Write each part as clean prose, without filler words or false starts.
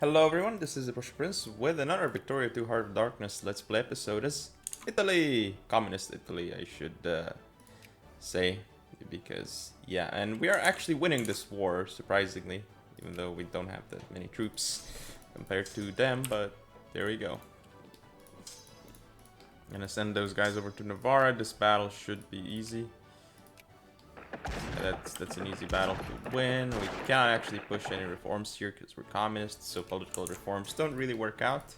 Hello everyone, this is the Push Prince with another Victoria 2 Heart of Darkness Let's Play episode as Italy! Communist Italy, I should say. Because, yeah, and we are actually winning this war, surprisingly. Even though we don't have that many troops compared to them, but there we go. I'm gonna send those guys over to Navarra. This battle should be easy. That's an easy battle to win. We cannot actually push any reforms here because we're communists, so political reforms don't really work out.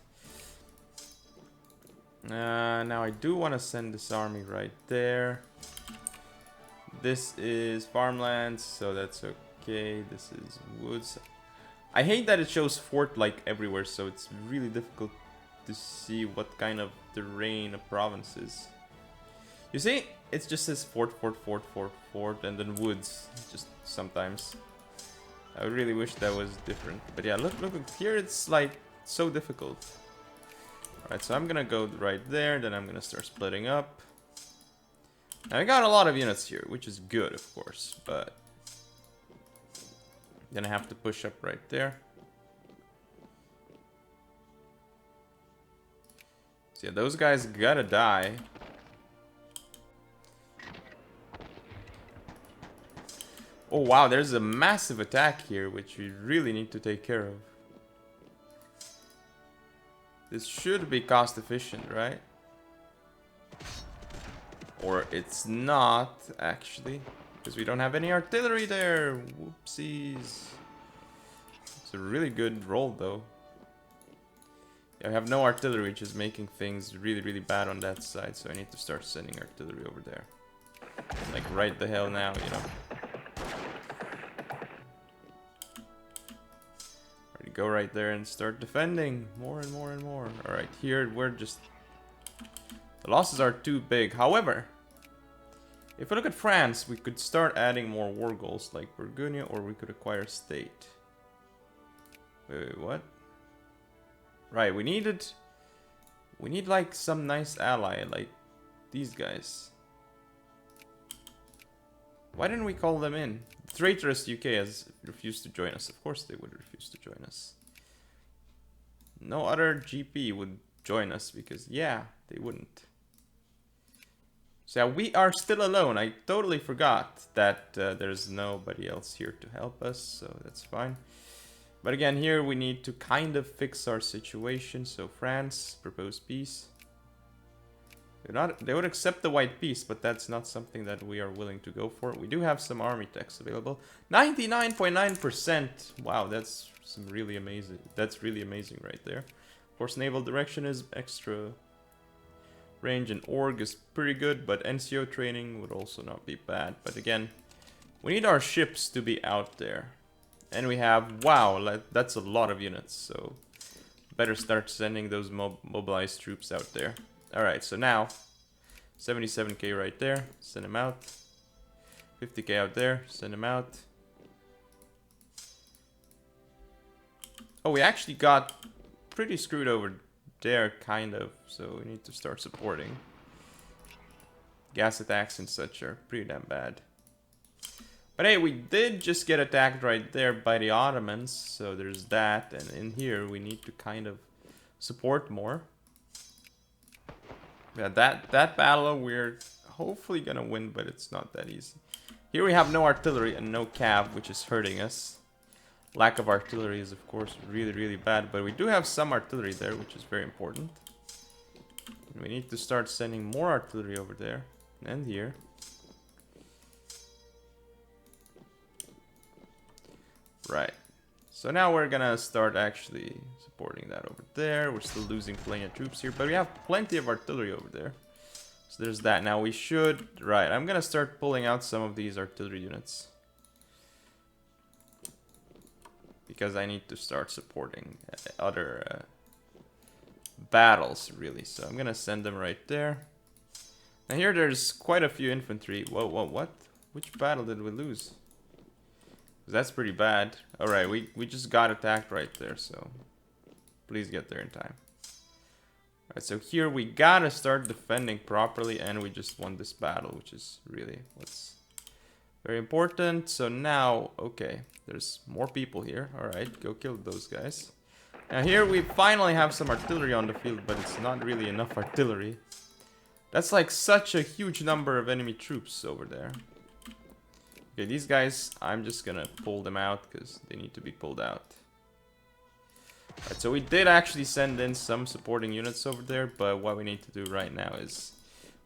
Now I do want to send this army right there. This is farmland, so that's okay. This is woods. I hate that it shows fort like everywhere, so it's really difficult to see what kind of terrain a province is. You see, it just says fort, and then woods, just sometimes. I really wish that was different. But yeah, look, here it's like so difficult. Alright, so I'm gonna go right there, then I'm gonna start splitting up. Now I got a lot of units here, which is good, of course, but I'm gonna have to push up right there. So yeah, those guys gotta die. Oh wow, there's a massive attack here, which we really need to take care of. This should be cost efficient, right? Or it's not, actually. Because we don't have any artillery there. Whoopsies. It's a really good roll, though. Yeah, I have no artillery, which is making things really bad on that side. So I need to start sending artillery over there. Like, right the hell now, you know. Go right there and start defending more and more and more. Alright, here we're just... The losses are too big. However, if we look at France, we could start adding more war goals like Burgundy, or we could acquire state. Wait, what? Right, we need like some nice ally, like these guys. Why didn't we call them in? Traitorous UK has refused to join us. Of course they would refuse to join us. No other GP would join us because, yeah, they wouldn't. So yeah, we are still alone. I totally forgot that there's nobody else here to help us, so that's fine. But again, here we need to kind of fix our situation. So France, propose peace. They would accept the white peace, but that's not something that we are willing to go for. We do have some army techs available. 99.9%! Wow, that's some really amazing. That's really amazing right there. Of course, naval direction is extra. Range and org is pretty good, but NCO training would also not be bad. But again, we need our ships to be out there. And we have, wow, that's a lot of units, so better start sending those mobilized troops out there. Alright, so now 77k right there, send him out. 50k out there, send him out. Oh, we actually got pretty screwed over there, kind of, so we need to start supporting. Gas attacks and such are pretty damn bad. But hey, we did just get attacked right there by the Ottomans, so there's that. And in here, we need to kind of support more. Yeah, that battle we're hopefully gonna win, but it's not that easy. Here we have no artillery and no cav, which is hurting us. Lack of artillery is of course really bad, but we do have some artillery there, which is very important. And we need to start sending more artillery over there and here. Right. So now we're gonna start actually supporting that over there. We're still losing plenty of troops here, but we have plenty of artillery over there. So there's that. Now we should... Right, I'm gonna start pulling out some of these artillery units. Because I need to start supporting other battles, really. So I'm gonna send them right there. Now here there's quite a few infantry. Whoa, what? Which battle did we lose? That's pretty bad. Alright, we just got attacked right there, so please get there in time. Alright, so here we gotta start defending properly, and we just won this battle, which is really what's very important. So now, okay, there's more people here. Alright, go kill those guys. Now here we finally have some artillery on the field, but it's not really enough artillery. That's like such a huge number of enemy troops over there. Okay, these guys, I'm just gonna pull them out because they need to be pulled out. Alright, so we did actually send in some supporting units over there, but what we need to do right now is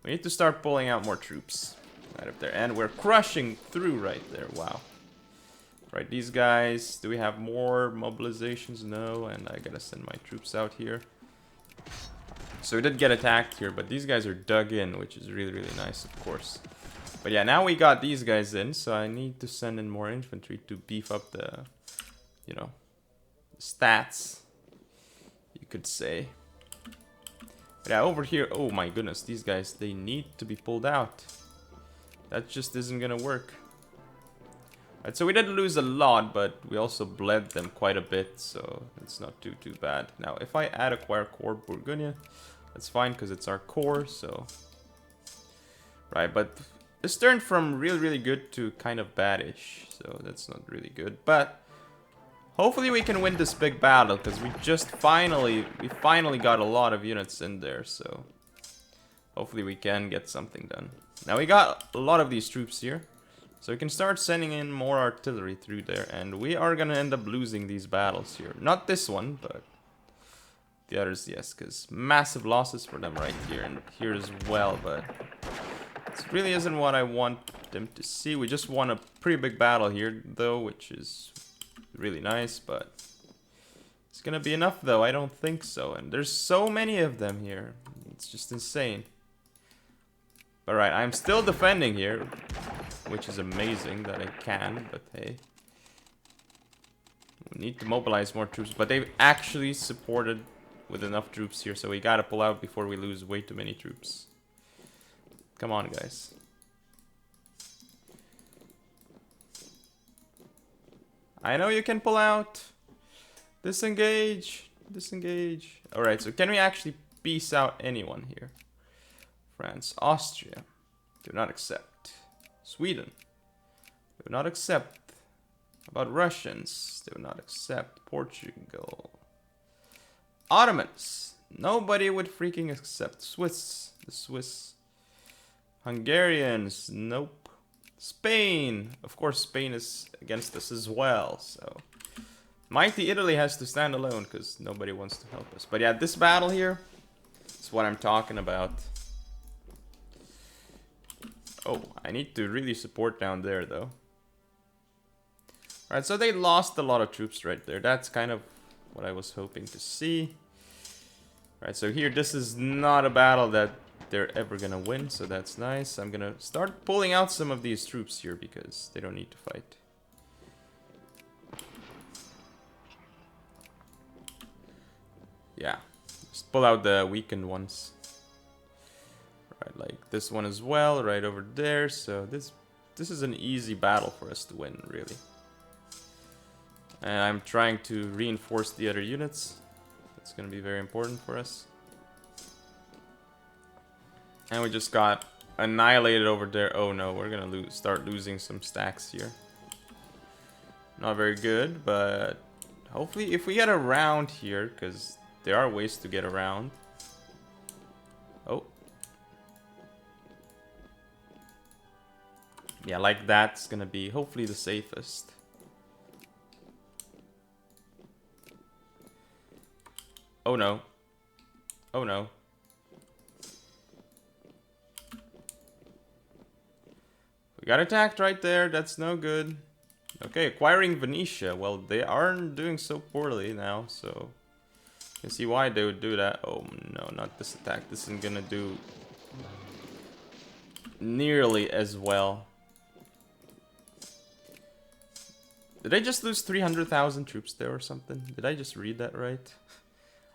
we need to start pulling out more troops right up there. And we're crushing through right there. Wow. Right, these guys, do we have more mobilizations? No, and I gotta send my troops out here. So we did get attacked here, but these guys are dug in, which is really, really nice, of course. But yeah, now we got these guys in, so I need to send in more infantry to beef up the, you know, stats, you could say. But yeah, over here, oh my goodness, these guys, they need to be pulled out. That just isn't gonna work. Right, so we did lose a lot, but we also bled them quite a bit, so it's not too bad. Now, if I add acquire core Bourgogne, that's fine because it's our core, so... Right, but this turned from really, really good to kind of badish, so that's not really good. But hopefully we can win this big battle, because we finally got a lot of units in there, so hopefully we can get something done. Now we got a lot of these troops here. So we can start sending in more artillery through there, and we are gonna end up losing these battles here. Not this one, but the others, yes, because massive losses for them right here and here as well, but this really isn't what I want them to see. We just won a pretty big battle here, though, which is really nice, but it's gonna be enough, though. I don't think so, and there's so many of them here. It's just insane. Alright, I'm still defending here, which is amazing that I can, but hey. We need to mobilize more troops, but they've actually supported with enough troops here, so we gotta pull out before we lose way too many troops. Come on, guys. I know you can pull out. Disengage. Disengage. Alright, so can we actually peace out anyone here? France, Austria. Do not accept. Sweden. Do not accept. How about Russians? Do not accept. Portugal. Ottomans. Nobody would freaking accept. Swiss. The Swiss. Hungarians. Nope. Spain. Of course, Spain is against us as well, so... Mighty Italy has to stand alone, because nobody wants to help us. But yeah, this battle here is what I'm talking about. Oh, I need to really support down there, though. Alright, so they lost a lot of troops right there. That's kind of what I was hoping to see. Alright, so here, this is not a battle that they're ever gonna win, so that's nice. I'm gonna start pulling out some of these troops here, because they don't need to fight. Yeah, just pull out the weakened ones. Right, like this one as well, right over there. So this is an easy battle for us to win, really. And I'm trying to reinforce the other units. That's going to be very important for us. And we just got annihilated over there. Oh no, we're going to start losing some stacks here. Not very good, but hopefully if we get around here, because there are ways to get around. Oh. Yeah, like that's gonna be hopefully the safest. Oh no. Oh no. We got attacked right there, that's no good. Okay, acquiring Venetia. Well, they aren't doing so poorly now, so... You can see why they would do that. Oh no, not this attack. This isn't gonna do nearly as well. Did I just lose 300,000 troops there or something? Did I just read that right?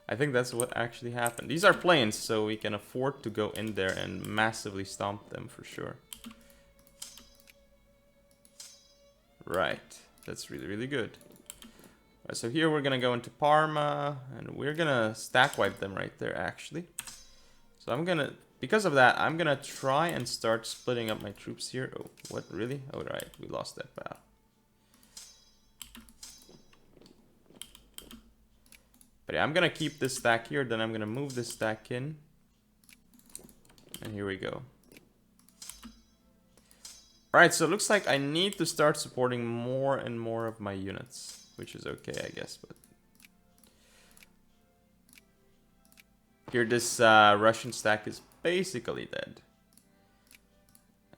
I think that's what actually happened. These are planes, so we can afford to go in there and massively stomp them for sure. Right. That's really, really good. Right, so here we're gonna go into Parma, and we're gonna stack wipe them right there, actually. So I'm gonna, because of that, I'm gonna try and start splitting up my troops here. Oh, what, really? Oh, right, we lost that battle. But yeah, I'm gonna keep this stack here, then I'm gonna move this stack in. And here we go. Alright, so it looks like I need to start supporting more and more of my units. Which is okay, I guess, but... Here, this Russian stack is basically dead.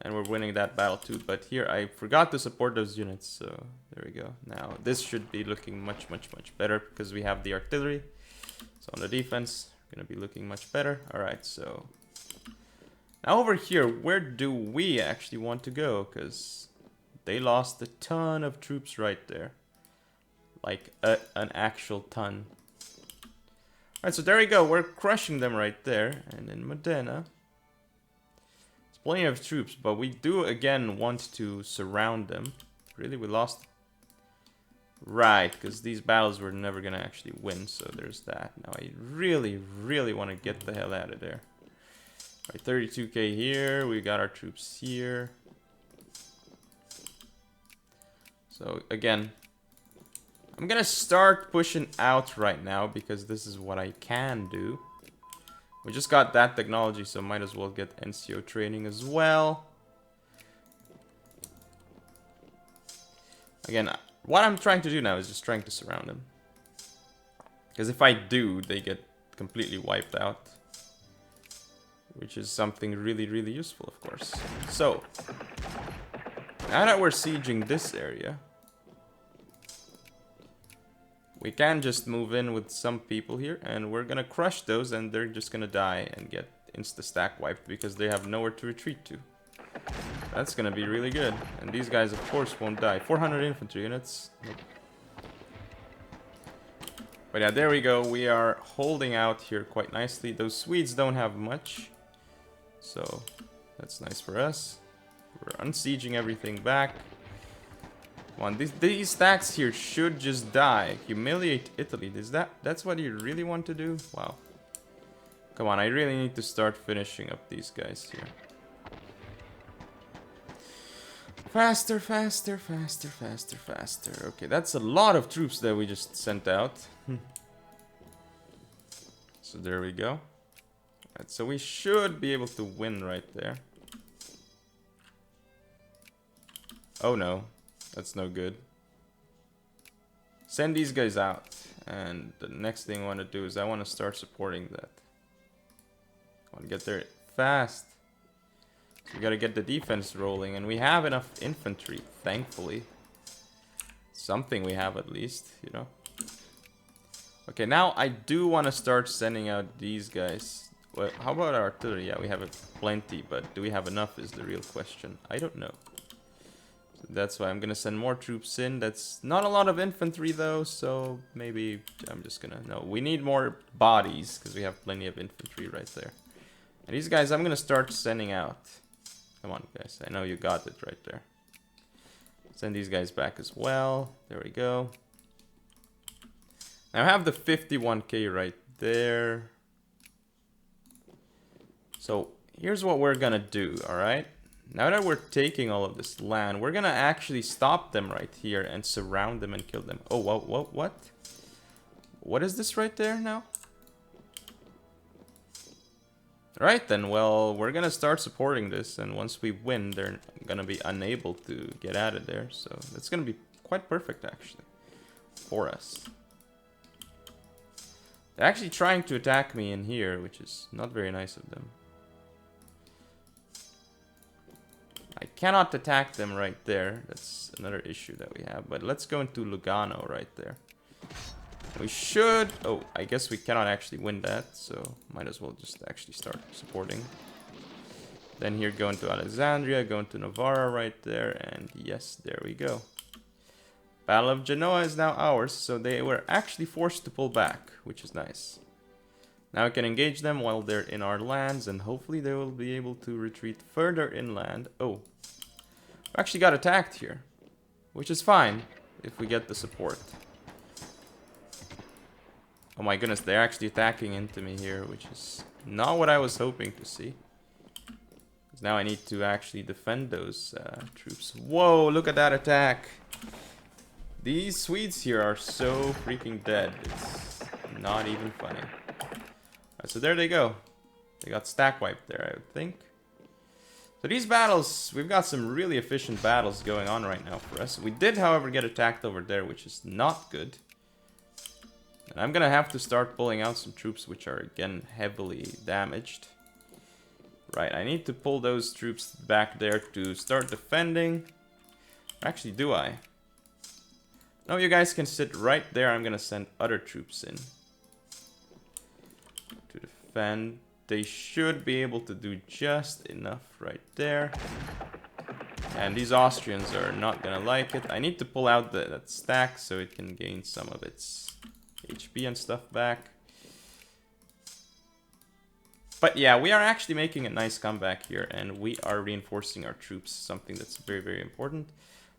And we're winning that battle too, but here I forgot to support those units, so there we go. Now, this should be looking much, much, much better because we have the artillery. So on the defense, we're gonna be looking much better. Alright, so... Now over here, where do we actually want to go? Because they lost a ton of troops right there. Like, an actual ton. Alright, so there we go. We're crushing them right there. And in Modena, there's plenty of troops, but we do again want to surround them. Really, we lost... Right, because these battles we're never going to actually win, so there's that. Now I really, really want to get the hell out of there. Alright, 32k here, we got our troops here. So again, I'm gonna start pushing out right now because this is what I can do. We just got that technology, so might as well get NCO training as well. Again, what I'm trying to do now is just trying to surround them. Because if I do, they get completely wiped out. Which is something really, really useful, of course. So, now that we're sieging this area, we can just move in with some people here, and we're gonna crush those, and they're just gonna die and get insta-stack wiped because they have nowhere to retreat to. That's gonna be really good. And these guys, of course, won't die. 400 infantry units. Nope. But yeah, there we go. We are holding out here quite nicely. Those Swedes don't have much. So, that's nice for us. We're unsieging everything back. Come on, these stacks here should just die. Humiliate Italy. That's what you really want to do? Wow. Come on, I really need to start finishing up these guys here. Faster, faster, faster, faster, faster. Okay, that's a lot of troops that we just sent out. So there we go. Right, so we should be able to win right there. Oh no, that's no good. Send these guys out. And the next thing I want to do is I want to start supporting that. I want to get there fast. So we got to get the defense rolling. And we have enough infantry, thankfully. Something we have at least, you know. Okay, now I do want to start sending out these guys. Well, how about our artillery? Yeah, we have plenty, but do we have enough is the real question. I don't know. So that's why I'm going to send more troops in. That's not a lot of infantry though, so maybe I'm just going to... No, we need more bodies because we have plenty of infantry right there. And these guys I'm going to start sending out. Come on, guys. I know you got it right there. Send these guys back as well. There we go. Now I have the 51k right there. So here's what we're gonna do, alright? Now that we're taking all of this land, we're gonna actually stop them right here and surround them and kill them. Oh, what? What is this right there now? Alright then, well, we're gonna start supporting this, and once we win, they're gonna be unable to get out of there. So that's gonna be quite perfect, actually, for us. They're actually trying to attack me in here, which is not very nice of them. I cannot attack them right there. That's another issue that we have. But let's go into Lugano right there. We should... Oh, I guess we cannot actually win that. So might as well just actually start supporting. Then here go into Alexandria, go into Novara right there. And yes, there we go. Battle of Genoa is now ours. So they were actually forced to pull back, which is nice. Now we can engage them while they're in our lands, and hopefully they will be able to retreat further inland. Oh, we actually got attacked here, which is fine if we get the support. Oh my goodness, they're actually attacking into me here, which is not what I was hoping to see. Because now I need to actually defend those troops. Whoa, look at that attack. These Swedes here are so freaking dead. It's Not even funny. Alright, so there they go. They got stack wiped there, I would think. So these battles, we've got some really efficient battles going on right now for us. We did, however, get attacked over there, which is not good. And I'm gonna have to start pulling out some troops which are, again, heavily damaged. Right, I need to pull those troops back there to start defending. Actually, do I? No, you guys can sit right there. I'm gonna send other troops in to defend. They should be able to do just enough right there. And these Austrians are not gonna like it. I need to pull out that stack so it can gain some of its HP and stuff back. But yeah, we are actually making a nice comeback here, and we are reinforcing our troops, something that's very, very important.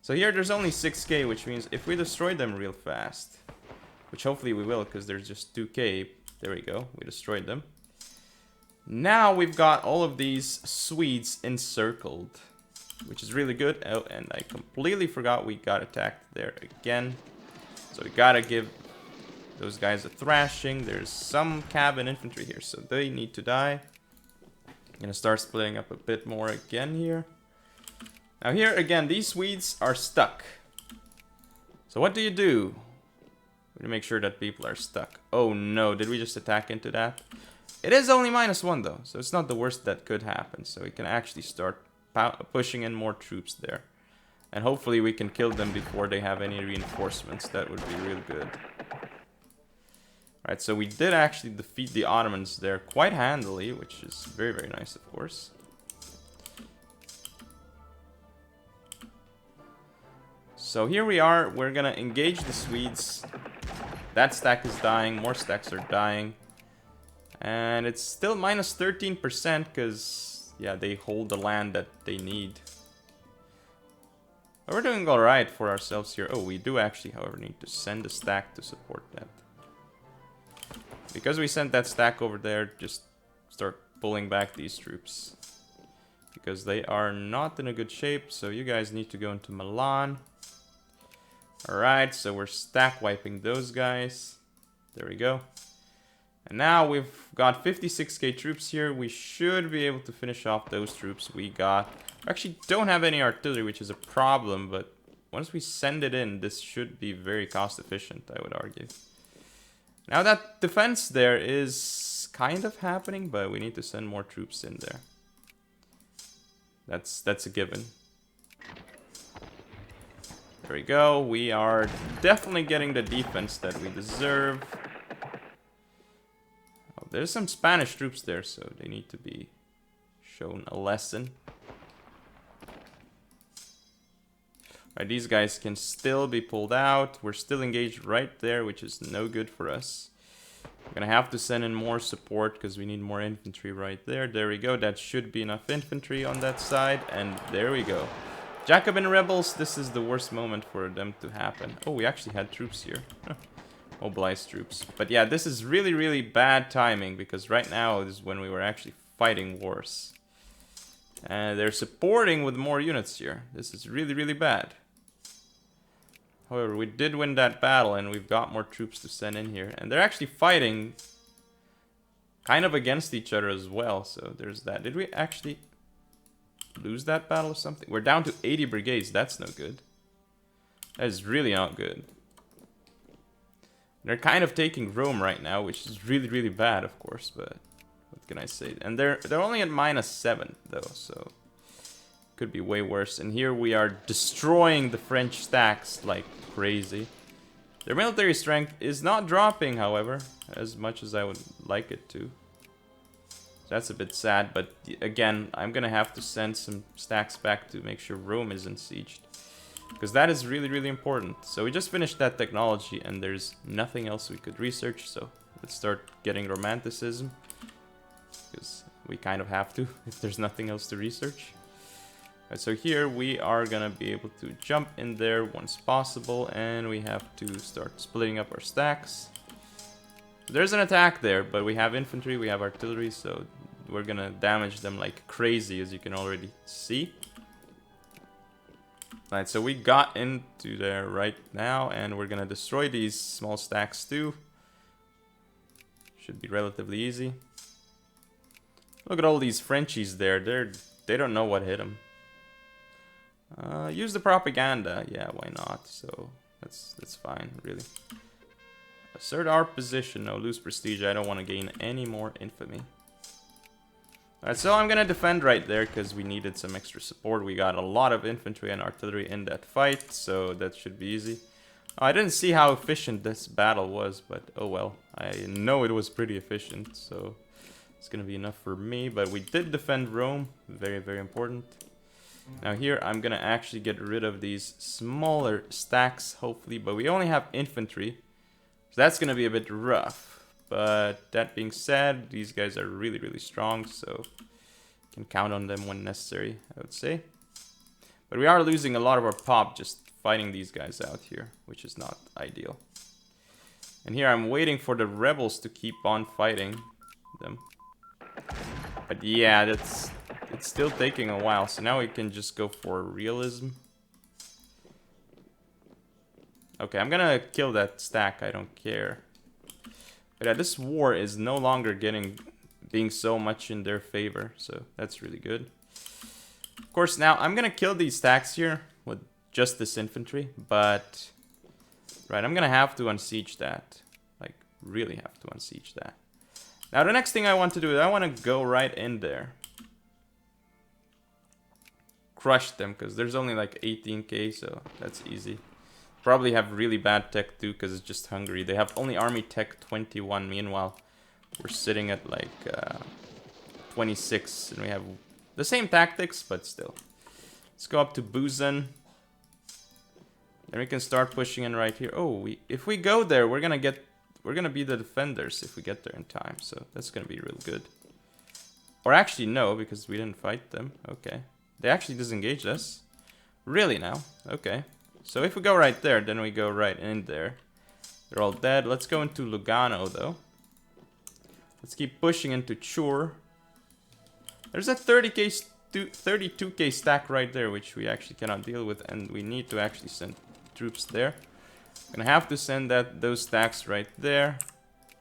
So here there's only 6k, which means if we destroy them real fast, which hopefully we will, because there's just 2k, there we go, we destroyed them. Now we've got all of these Swedes encircled, which is really good. Oh, and I completely forgot we got attacked there again. So we gotta give those guys a thrashing. There's some cabin infantry here, so they need to die. I'm gonna start splitting up a bit more again here. Now here again, these Swedes are stuck. So what do? We need to make sure that people are stuck. Oh no, did we just attack into that? It is only -1 though, so it's not the worst that could happen. So we can actually start pushing in more troops there. And hopefully we can kill them before they have any reinforcements. That would be real good. Alright, so we did actually defeat the Ottomans there quite handily, which is very, very nice, of course. So here we are, we're gonna engage the Swedes. That stack is dying, more stacks are dying. And it's still -13% because, yeah, they hold the land that they need. But we're doing alright for ourselves here. Oh, we do actually, however, need to send a stack to support that. Because we sent that stack over there, just start pulling back these troops. Because they are not in a good shape, so you guys need to go into Milan. Alright, so we're stack wiping those guys. There we go. And now we've got 56k troops here. We should be able to finish off those troops we got. We actually don't have any artillery, which is a problem, but once we send it in, this should be very cost efficient, I would argue. Now that defense there is kind of happening, but we need to send more troops in there. That's a given. There we go. We are definitely getting the defense that we deserve. Oh, there's some Spanish troops there, so they need to be shown a lesson. Alright, these guys can still be pulled out. We're still engaged right there, which is no good for us. We're gonna have to send in more support because we need more infantry right there. There we go. That should be enough infantry on that side. And there we go. Jacobin rebels, this is the worst moment for them to happen. Oh, we actually had troops here. Mobilized troops. But yeah, this is really, really bad timing because right now is when we were actually fighting wars. And they're supporting with more units here. This is really, really bad. However, we did win that battle and we've got more troops to send in here. And they're actually fighting kind of against each other as well. So there's that. Did we actually lose that battle or something? We're down to 80 brigades. That's no good. That is really not good. They're kind of taking Rome right now, which is really, really bad, of course. But what can I say? And they're only at -7 though, so could be way worse. And here we are destroying the French stacks like crazy. Their military strength is not dropping, however, as much as I would like it to. So that's a bit sad, but again, I'm gonna have to send some stacks back to make sure Rome isn't sieged. Because that is really, really important. So we just finished that technology and there's nothing else we could research, so let's start getting Romanticism. Because we kind of have to, if there's nothing else to research. Right, so here we are gonna be able to jump in there once possible, and we have to start splitting up our stacks. There's an attack there, but we have infantry, we have artillery, so we're gonna damage them like crazy, as you can already see. Right, so we got into there right now, and we're gonna destroy these small stacks too. Should be relatively easy. Look at all these Frenchies there. They don't know what hit them. Use the propaganda. Yeah, why not? So that's fine, really. Assert our position. No, lose prestige. I don't want to gain any more infamy. Alright, so I'm gonna defend right there because we needed some extra support. We got a lot of infantry and artillery in that fight, so that should be easy. I didn't see how efficient this battle was, but oh well. I know it was pretty efficient, so it's gonna be enough for me. But we did defend Rome. Very, very important. Now here, I'm gonna actually get rid of these smaller stacks, hopefully. But we only have infantry, so that's gonna be a bit rough. But that being said, these guys are really, really strong, so can count on them when necessary, I would say. But we are losing a lot of our pop just fighting these guys out here, which is not ideal. And here I'm waiting for the rebels to keep on fighting them. But yeah, it's still taking a while, so now we can just go for realism. Okay, I'm gonna kill that stack, I don't care. But yeah, this war is no longer being so much in their favor, so that's really good. Of course, now I'm gonna kill these stacks here with just this infantry, but right, I'm gonna have to unsiege that. Like, really have to unsiege that. Now, the next thing I want to do is I want to go right in there. Crush them, because there's only like 18k, so that's easy. Probably have really bad tech too, because it's just Hungary. They have only army tech 21. Meanwhile, we're sitting at like 26, and we have the same tactics, but still. Let's go up to Busan. Then we can start pushing in right here. Oh, if we go there, we're gonna be the defenders if we get there in time. So that's gonna be real good. Or actually no, because we didn't fight them. Okay, they actually disengaged us. Really now? Okay. So if we go right there, then we go right in there. They're all dead. Let's go into Lugano, though. Let's keep pushing into Chur. There's a 32k stack right there, which we actually cannot deal with, and we need to actually send troops there. I'm gonna have to send those stacks right there.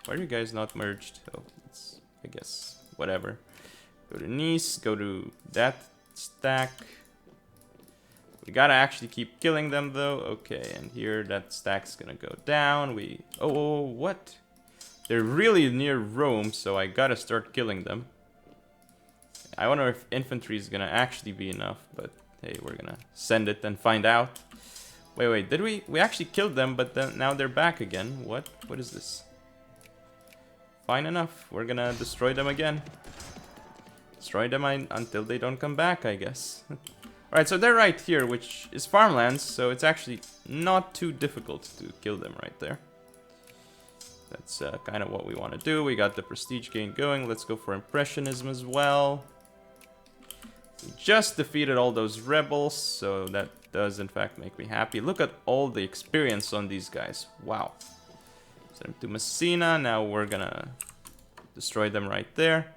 Why are you guys not merged? Oh, it's, I guess, whatever. Go to Nice, go to that stack. We gotta actually keep killing them though. Okay, and here that stack's gonna go down. Oh, what? They're really near Rome, so I gotta start killing them. I wonder if infantry is gonna actually be enough, but hey, we're gonna send it and find out. Wait, did we actually killed them, but then now they're back again. What is this? Fine enough, we're gonna destroy them again. Destroy them until they don't come back, I guess. Alright, so they're right here, which is farmlands, so it's actually not too difficult to kill them right there. That's kind of what we want to do. We got the prestige gain going. Let's go for impressionism as well. We just defeated all those rebels, so that does in fact make me happy. Look at all the experience on these guys. Wow. Send them to Messina. Now we're gonna destroy them right there.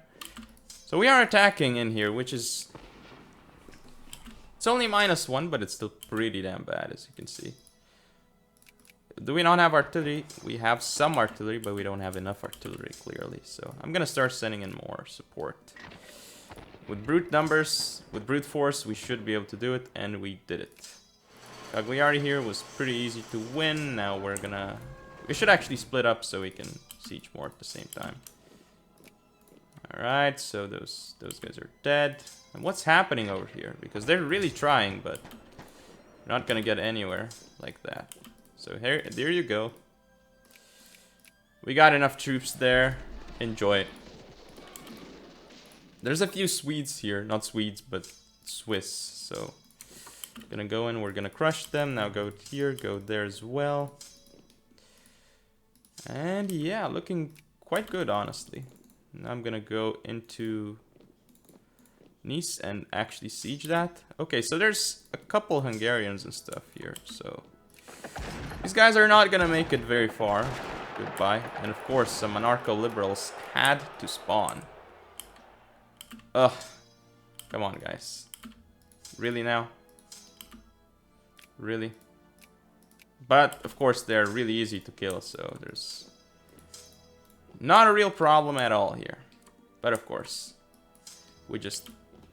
So we are attacking in here, which is... It's only -1, but it's still pretty damn bad, as you can see. Do we not have artillery? We have some artillery, but we don't have enough artillery, clearly. So I'm gonna start sending in more support. With brute numbers, with brute force, we should be able to do it, and we did it. Cagliari here was pretty easy to win. Now we should actually split up so we can siege more at the same time. Alright, so those guys are dead. And what's happening over here? Because they're really trying, but we're not gonna get anywhere like that. So there you go. We got enough troops there. Enjoy it. There's a few Swedes here. Not Swedes, but Swiss. So gonna go in, we're gonna crush them. Now go here, go there as well. And yeah, looking quite good, honestly. Now I'm gonna go into Nice and actually siege that. Okay, so there's a couple Hungarians and stuff here, so these guys are not gonna make it very far. Goodbye. And of course, some monarcho-liberals had to spawn. Ugh. Come on, guys. Really now? Really? But, of course, they're really easy to kill, so there's not a real problem at all here. But of course, we just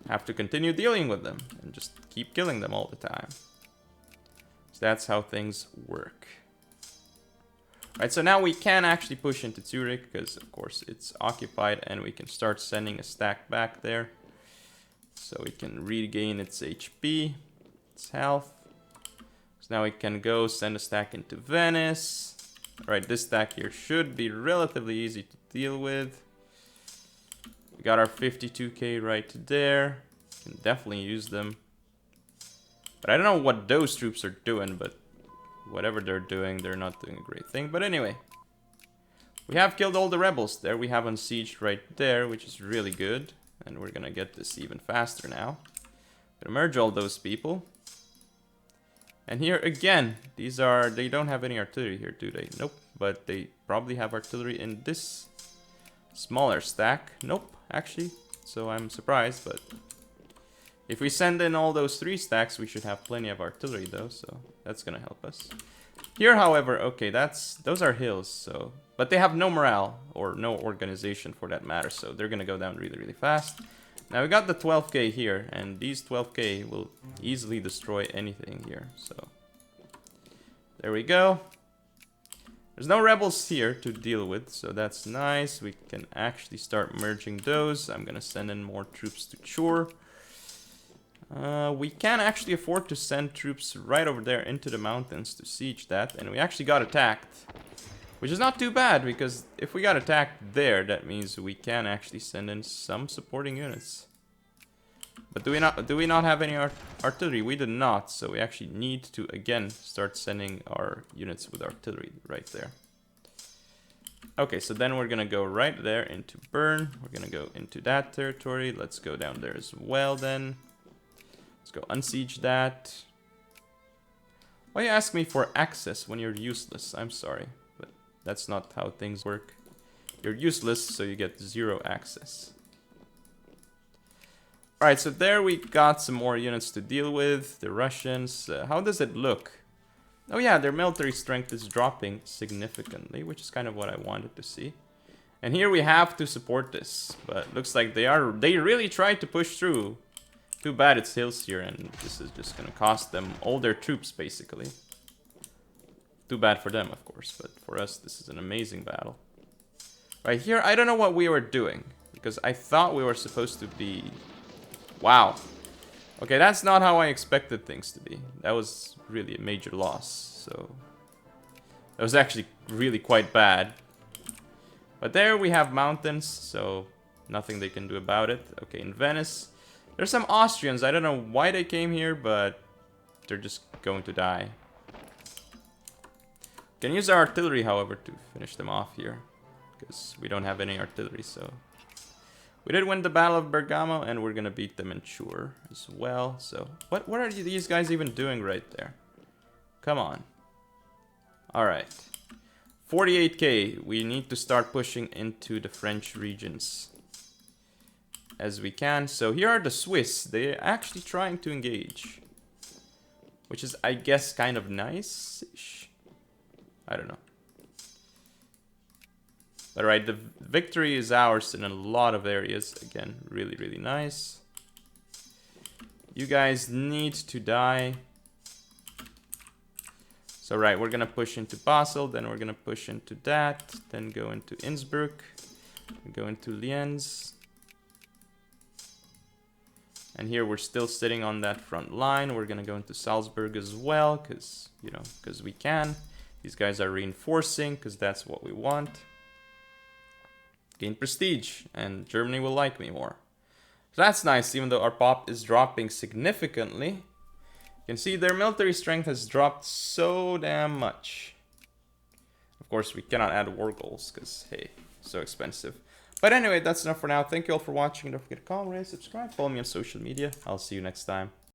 have to continue dealing with them and just keep killing them all the time. So that's how things work. Right, so now we can actually push into Zurich because, of course, it's occupied, and we can start sending a stack back there. So we can regain its HP, its health. So now we can go send a stack into Venice. Alright, this stack here should be relatively easy to deal with. We got our 52k right there. Can definitely use them. But I don't know what those troops are doing, but whatever they're doing, they're not doing a great thing. But anyway, we have killed all the rebels. There we have unsieged right there, which is really good. And we're gonna get this even faster now. Gonna merge all those people. And here again, they don't have any artillery here, do they? Nope, but they probably have artillery in this smaller stack. Nope, actually, so I'm surprised, but if we send in all those 3 stacks, we should have plenty of artillery though, so that's gonna help us. Here, however, okay, those are hills, so, but they have no morale, or no organization for that matter, so they're gonna go down really, really fast. Now we got the 12k here, and these 12k will easily destroy anything here, so there we go. There's no rebels here to deal with, so that's nice. We can actually start merging those. I'm gonna send in more troops to Chur. We can actually afford to send troops right over there into the mountains to siege that, and we actually got attacked, which is not too bad, because if we got attacked there, that means we can actually send in some supporting units. But do we not have any artillery? We do not, so we actually need to again start sending our units with artillery right there. Okay, so then we're gonna go right there into Bern. We're gonna go into that territory. Let's go down there as well then. Let's go unsiege that. Why you ask me for access when you're useless? I'm sorry, but that's not how things work. You're useless, so you get 0 access. Alright, so there we got some more units to deal with. The Russians, how does it look? Oh yeah, their military strength is dropping significantly, which is kind of what I wanted to see. And here we have to support this, but looks like they really tried to push through. Too bad it's hills here, and this is just gonna cost them all their troops, basically. Too bad for them, of course, but for us, this is an amazing battle. Right here, I don't know what we were doing, because I thought we were supposed to be... Wow. Okay, that's not how I expected things to be. That was really a major loss, so... That was actually really quite bad. But there we have mountains, so nothing they can do about it. Okay, in Venice... There's some Austrians. I don't know why they came here, but they're just going to die. Can use our artillery, however, to finish them off here, because we don't have any artillery. So we did win the Battle of Bergamo, and we're gonna beat them in Chur as well. So what are these guys even doing right there? Come on. All right, 48k. We need to start pushing into the French regions as we can. So here are the Swiss. They're actually trying to engage, which is, I guess, kind of nice-ish. I don't know. But right, the victory is ours in a lot of areas. Again, really, really nice. You guys need to die. So right, we're gonna push into Basel, then we're gonna push into that, then go into Innsbruck, go into Lienz. And here we're still sitting on that front line. We're gonna go into Salzburg as well, because, you know, because we can. These guys are reinforcing, because that's what we want. Gain prestige, and Germany will like me more. So that's nice, even though our pop is dropping significantly. You can see their military strength has dropped so damn much. Of course, we cannot add war goals, because, hey, so expensive. But anyway, that's enough for now. Thank you all for watching. Don't forget to comment, rate, subscribe, follow me on social media. I'll see you next time.